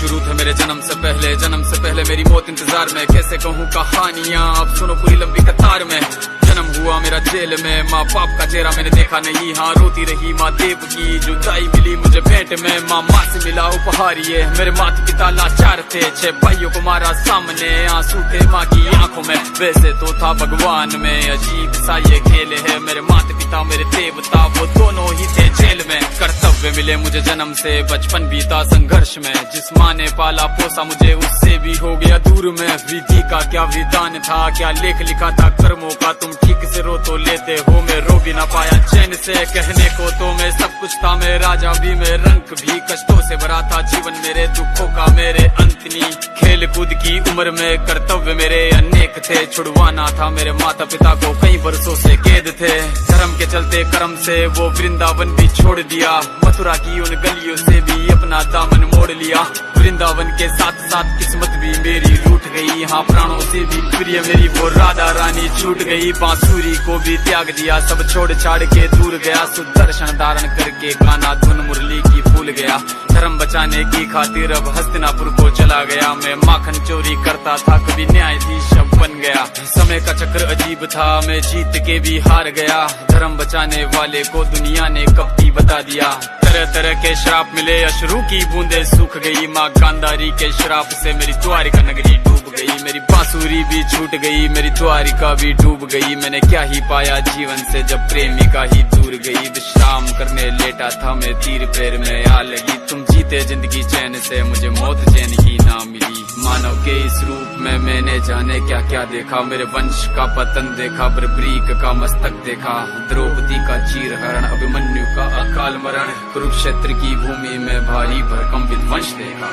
शुरू थे मेरे जन्म से पहले मेरी मौत इंतजार में। कैसे कहूँ कहानियाँ, अब सुनो पूरी लंबी कतार में। जन्म हुआ मेरा जेल में, माँ बाप का चेहरा मैंने देखा नहीं। हाँ रोती रही माँ देव की जुदाई मिली मुझे भेंट में। माँ से मिला उपहार ये, मेरे माता पिता लाचार थे। 6 भाइयों को मारा सामने, आंसू थे माँ की आंखों में। वैसे तो था भगवान में, अजीब सा ये खेल है। मेरे माता पिता मेरे देवता, वो दोनों ही थे जेल में। कर्तव्य मिले मुझे जन्म से, बचपन बीता संघर्ष में। जिस माँ ने पाला पोसा मुझे, उससे भी हो गया दूर में। विधि का क्या विधान था, क्या लेख लिखा था कर्मों का। तुम ठीक से रो तो लेते हो, मैं रो भी ना पाया चैन से। कहने को तो मैं सब कुछ था, मैं राजा भी, मैं रंग भी। कष्टों से भरा था जीवन मेरे, दुखों का मेरे अंत नहीं। खेल कूद की उम्र में कर्तव्य मेरे अनेक थे। छुड़वाना था मेरे माता पिता को, कई वर्षों से कैद थे। धर्म के चलते कर्म से वो वृंदावन भी छोड़ दिया। मथुरा की उन गलियों से भी अपना दामन मोड़ लिया। वृंदावन के साथ साथ किस्मत भी मेरी रूठ गई। हाँ प्राणों से भी प्रिय मेरी वो राधा रानी छूट गई। बांसुरी को भी त्याग दिया, सब छोड़ छाड़ के दूर गया। सुदर्शन धारण करके गाना धुन मुरली की भूल गया। धर्म बचाने की खातिर अब हस्तिनापुर को चला गया। मैं माखन चोरी करता था, कभी न्यायाधीश अब बन गया। समय का चक्र अजीब था, मैं जीत के भी हार गया। धर्म बचाने वाले को दुनिया ने कपटी बता दिया। तरह तरह के श्राप मिले, अश्रु की बूंदे सूख गई। माँ गांधारी के श्राप से मेरी द्वारिका नगरी डूब गई। मेरी बांसुरी भी छूट गई, मेरी द्वारिका भी डूब गई। मैंने क्या ही पाया जीवन से, जब प्रेमिका ही दूर गई। विश्राम करने लेटा था मैं, तीर पैर में आ लगी। तुम जीते जिंदगी चैन से, मुझे मौत चैन ही ना मिली। मानव के इस रूप में मैंने जाने क्या क्या देखा। मेरे वंश का पतन देखा, बर्बरीक का मस्तक देखा। द्रौपदी का चीर हरण, अभिमन्यु का अकाल मरण। कुरुक्षेत्र की भूमि में भारी भरकम विध्वंस देखा।